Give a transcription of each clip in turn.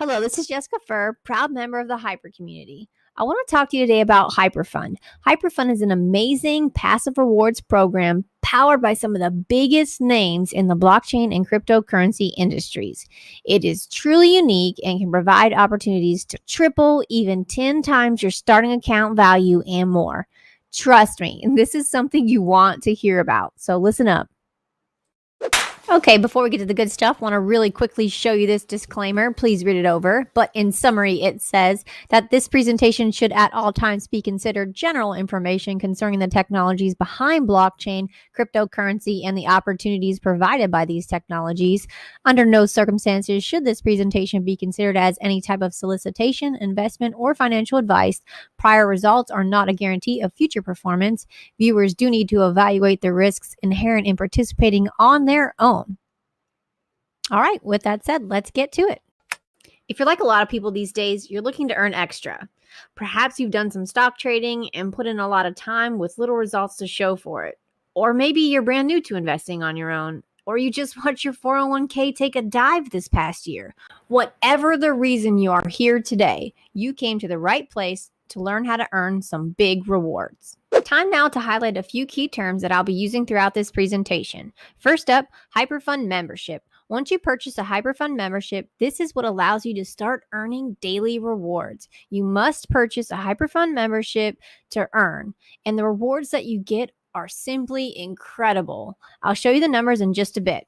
Hello, this is Jessica Furr, proud member of the Hyper community. I want to talk to you today about HyperFund. HyperFund is an amazing passive rewards program powered by some of the biggest names in the blockchain and cryptocurrency industries. It is truly unique and can provide opportunities to triple, even 10 times your starting account value and more. Trust me, this is something you want to hear about, so listen up. Okay, before we get to the good stuff, I want to really quickly show you this disclaimer. Please read it over. But in summary, it says that this presentation should at all times be considered general information concerning the technologies behind blockchain, cryptocurrency, and the opportunities provided by these technologies. Under no circumstances should this presentation be considered as any type of solicitation, investment, or financial advice. Prior results are not a guarantee of future performance. Viewers do need to evaluate the risks inherent in participating on their own. All right, with that said, let's get to it. If you're like a lot of people these days, you're looking to earn extra. Perhaps you've done some stock trading and put in a lot of time with little results to show for it. Or maybe you're brand new to investing on your own, or you just watched your 401k take a dive this past year. Whatever the reason you are here today, you came to the right place to learn how to earn some big rewards. Time now to highlight a few key terms that I'll be using throughout this presentation. First up, HyperFund membership. Once you purchase a HyperFund membership, this is what allows you to start earning daily rewards. You must purchase a HyperFund membership to earn, and the rewards that you get are simply incredible. I'll show you the numbers in just a bit.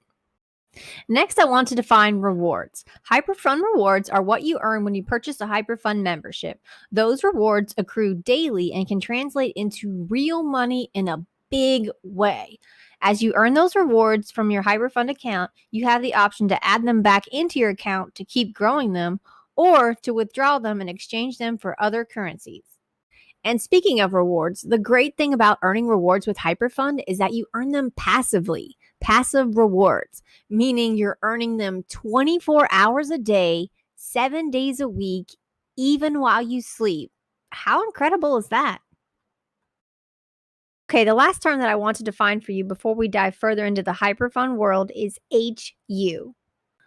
Next, I want to define rewards. HyperFund rewards are what you earn when you purchase a HyperFund membership. Those rewards accrue daily and can translate into real money in a big way. As you earn those rewards from your HyperFund account, you have the option to add them back into your account to keep growing them, or to withdraw them and exchange them for other currencies. And speaking of rewards, the great thing about earning rewards with HyperFund is that you earn them passively. Passive rewards, meaning you're earning them 24 hours a day, 7 days a week, even while you sleep. How incredible is that? Okay, the last term that I want to define for you before we dive further into the HyperFund world is HU.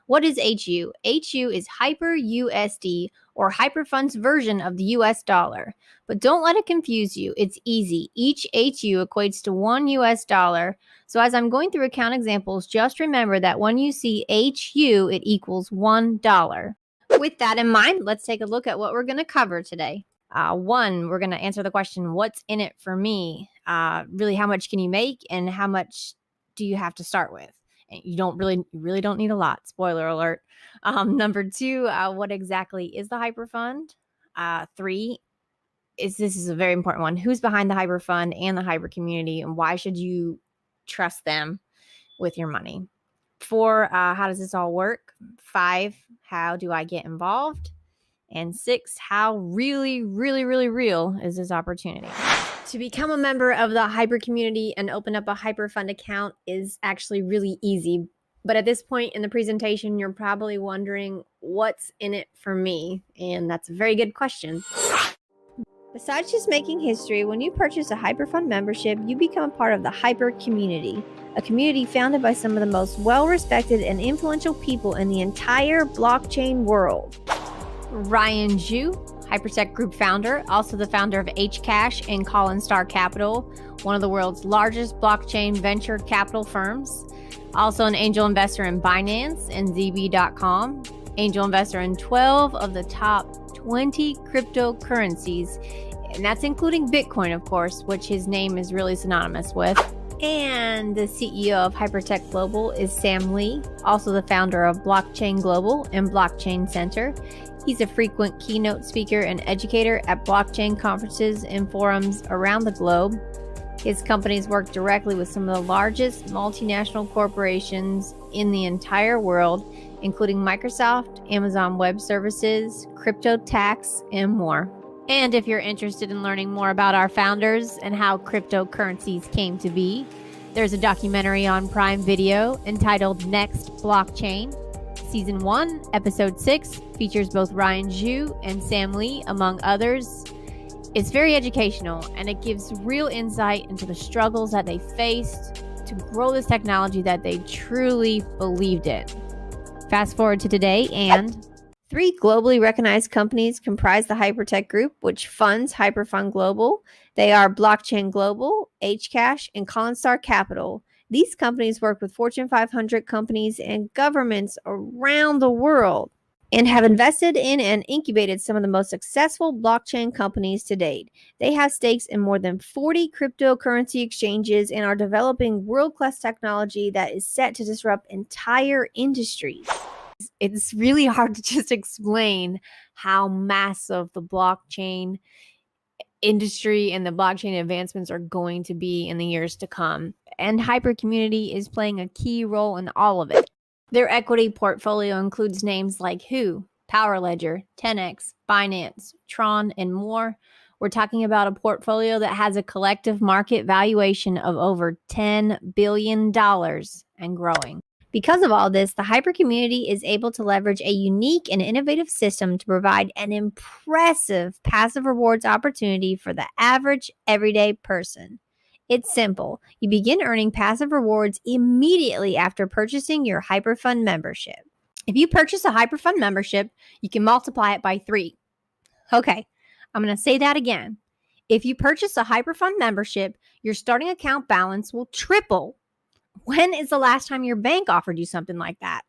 What is HU? HU is HyperUSD, or HyperFund's version of the US dollar. But don't let it confuse you. It's easy. Each HU equates to $1. So as I'm going through account examples, just remember that when you see HU, it equals $1. With that in mind, let's take a look at what we're going to cover today. One, we're going to answer the question, what's in it for me? Really, how much can you make and how much do you have to start with? You really don't need a lot. Spoiler alert. Number two, what exactly is the HyperFund? Three, this is a very important one. Who's behind the HyperFund and the Hyper community, and why should you trust them with your money? Four, how does this all work? Five, how do I get involved? And six, how really real is this opportunity? To become a member of the Hyper community and open up a HyperFund account is actually really easy. But at this point in the presentation, you're probably wondering, what's in it for me? And that's a very good question. Besides just making history, when you purchase a HyperFund membership, you become a part of the Hyper community, a community founded by some of the most well-respected and influential people in the entire blockchain world. Ryan Zhu, Hypertech Group founder, also the founder of Hcash and Colin Star Capital, one of the world's largest blockchain venture capital firms. Also an angel investor in Binance and ZB.com, angel investor in 12 of the top 20 cryptocurrencies, and that's including Bitcoin, of course, which his name is really synonymous with. And the CEO of Hypertech Global is Sam Lee, also the founder of Blockchain Global and Blockchain Center. He's a frequent keynote speaker and educator at blockchain conferences and forums around the globe. His companies work directly with some of the largest multinational corporations in the entire world, including Microsoft, Amazon Web Services, CryptoTax, and more. And if you're interested in learning more about our founders and how cryptocurrencies came to be, there's a documentary on Prime Video entitled Next Blockchain. Season 1, Episode 6 features both Ryan Zhu and Sam Lee, among others. It's very educational, and it gives real insight into the struggles that they faced to grow this technology that they truly believed in. Fast forward to today, and 3 globally recognized companies comprise the Hypertech Group, which funds HyperFund Global. They are Blockchain Global, Hcash, and Collinstar Capital. These companies work with Fortune 500 companies and governments around the world and have invested in and incubated some of the most successful blockchain companies to date. They have stakes in more than 40 cryptocurrency exchanges and are developing world-class technology that is set to disrupt entire industries. It's really hard to just explain how massive the blockchain industry and the blockchain advancements are going to be in the years to come. And Hyper Community is playing a key role in all of it. Their equity portfolio includes names like Who, Powerledger, 10x, Binance, Tron, and more. We're talking about a portfolio that has a collective market valuation of over $10 billion and growing. Because of all this, the Hyper Community is able to leverage a unique and innovative system to provide an impressive passive rewards opportunity for the average everyday person. It's simple. You begin earning passive rewards immediately after purchasing your HyperFund membership. If you purchase a HyperFund membership, you can multiply it by 3. Okay, I'm going to say that again. If you purchase a HyperFund membership, your starting account balance will triple. When is the last time your bank offered you something like that?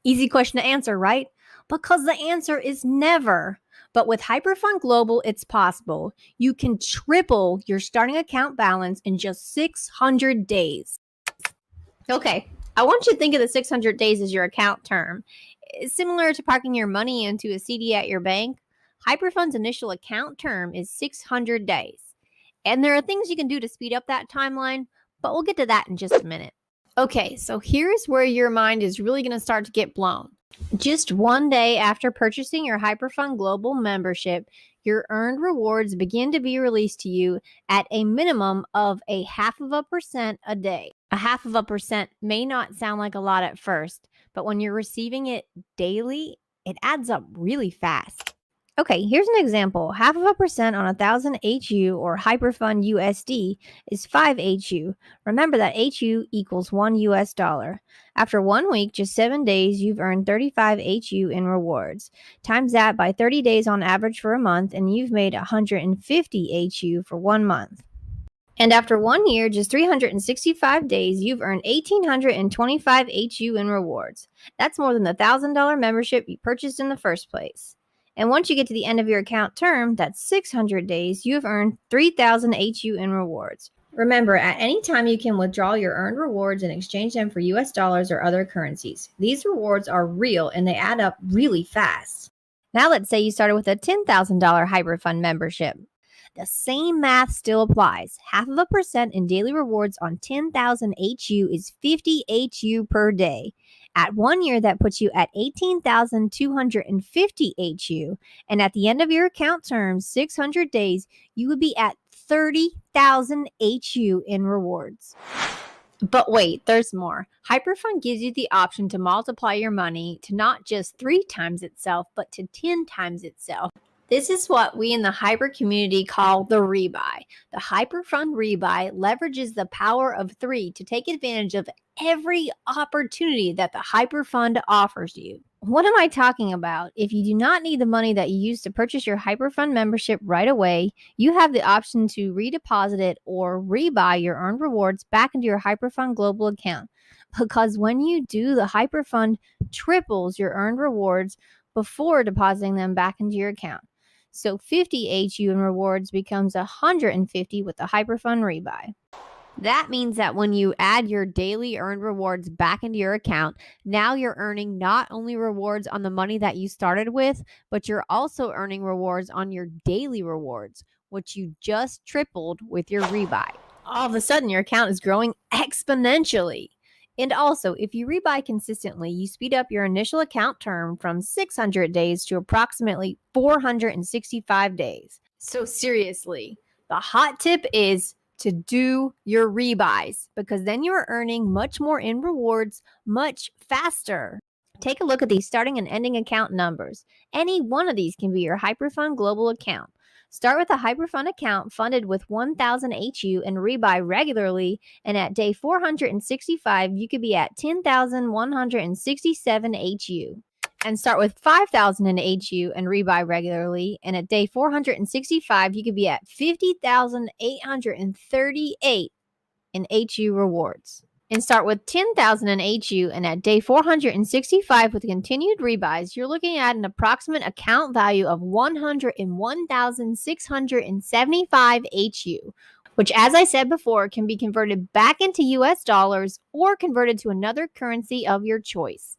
Easy question to answer, right? Because the answer is never. But with HyperFund Global, it's possible. You can triple your starting account balance in just 600 days. Okay, I want you to think of the 600 days as your account term. It's similar to parking your money into a CD at your bank. HyperFund's initial account term is 600 days. And there are things you can do to speed up that timeline, but we'll get to that in just a minute. Okay, so here's where your mind is really going to start to get blown. Just one day after purchasing your HyperFund Global membership, your earned rewards begin to be released to you at a minimum of 0.5% a day. 0.5% may not sound like a lot at first, but when you're receiving it daily, it adds up really fast. Okay, here's an example. 0.5% on 1,000 HU or HyperFund USD is 5 HU. Remember that HU equals $1. After 1 week, just 7 days, you've earned 35 HU in rewards. Times that by 30 days on average for a month, and you've made 150 HU for 1 month. And after 1 year, just 365 days, you've earned 1,825 HU in rewards. That's more than the $1,000 membership you purchased in the first place. And once you get to the end of your account term, that's 600 days, you've earned 3,000 HU in rewards. Remember, at any time you can withdraw your earned rewards and exchange them for US dollars or other currencies. These rewards are real and they add up really fast. Now let's say you started with a $10,000 HyperFund membership. The same math still applies. 0.5% in daily rewards on 10,000 HU is 50 HU per day. At 1 year, that puts you at 18,250 HU. And at the end of your account term, 600 days, you would be at 30,000 HU in rewards. But wait, there's more. HyperFund gives you the option to multiply your money to not just 3 times itself, but to 10 times itself. This is what we in the Hyper community call the rebuy. The HyperFund rebuy leverages the power of 3 to take advantage of every opportunity that the HyperFund offers you. What am I talking about? If you do not need the money that you use to purchase your HyperFund membership right away, you have the option to redeposit it or rebuy your earned rewards back into your HyperFund Global account. Because when you do, the HyperFund triples your earned rewards before depositing them back into your account. So 50 HU in rewards becomes 150 with the HyperFund rebuy. That means that when you add your daily earned rewards back into your account, now you're earning not only rewards on the money that you started with, but you're also earning rewards on your daily rewards, which you just tripled with your rebuy. All of a sudden, your account is growing exponentially. And also, if you rebuy consistently, you speed up your initial account term from 600 days to approximately 465 days. So seriously, the hot tip is to do your rebuys because then you're earning much more in rewards much faster. Take a look at these starting and ending account numbers. Any one of these can be your HyperFund Global account. Start with a HyperFund account funded with 1,000 HU and rebuy regularly, and at day 465, you could be at 10,167 HU. And start with 5,000 in HU and rebuy regularly. And at day 465, you could be at 50,838 in HU rewards. And start with 10,000 in HU, and at day 465 with continued rebuys, you're looking at an approximate account value of 101,675 HU, which, as I said before, can be converted back into US dollars or converted to another currency of your choice.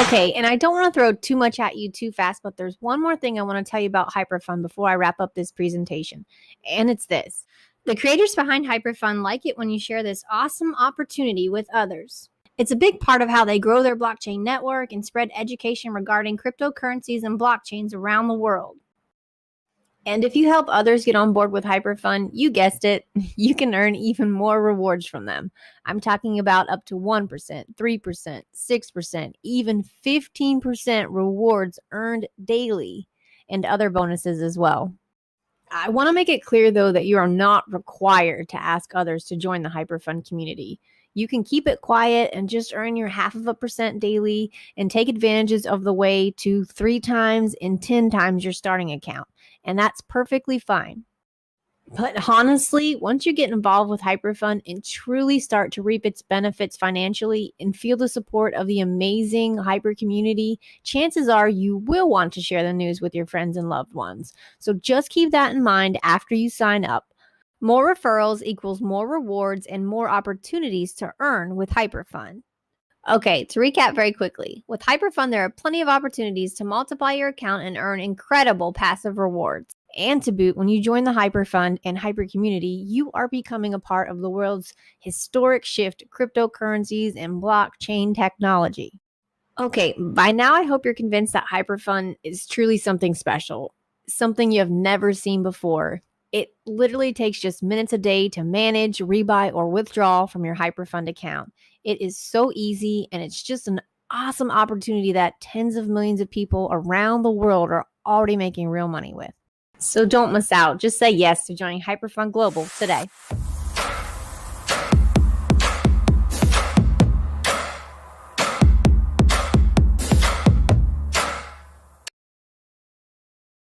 Okay, and I don't want to throw too much at you too fast, but there's one more thing I want to tell you about HyperFund before I wrap up this presentation, and it's this. The creators behind HyperFund like it when you share this awesome opportunity with others. It's a big part of how they grow their blockchain network and spread education regarding cryptocurrencies and blockchains around the world. And if you help others get on board with HyperFund, you guessed it, you can earn even more rewards from them. I'm talking about up to 1%, 3%, 6%, even 15% rewards earned daily, and other bonuses as well. I want to make it clear, though, that you are not required to ask others to join the HyperFund community. You can keep it quiet and just earn your 0.5% daily and take advantages of the way to 3 times and 10 times your starting account. And that's perfectly fine. But honestly, once you get involved with HyperFund and truly start to reap its benefits financially and feel the support of the amazing Hyper community, chances are you will want to share the news with your friends and loved ones. So just keep that in mind after you sign up. More referrals equals more rewards and more opportunities to earn with HyperFund. Okay, to recap very quickly, with HyperFund, there are plenty of opportunities to multiply your account and earn incredible passive rewards. And to boot, when you join the HyperFund and Hyper community, you are becoming a part of the world's historic shift to cryptocurrencies and blockchain technology. Okay, by now I hope you're convinced that HyperFund is truly something special, something you have never seen before. It literally takes just minutes a day to manage, rebuy, or withdraw from your HyperFund account. It is so easy, and it's just an awesome opportunity that tens of millions of people around the world are already making real money with. So don't miss out. Just say yes to joining HyperFund Global today.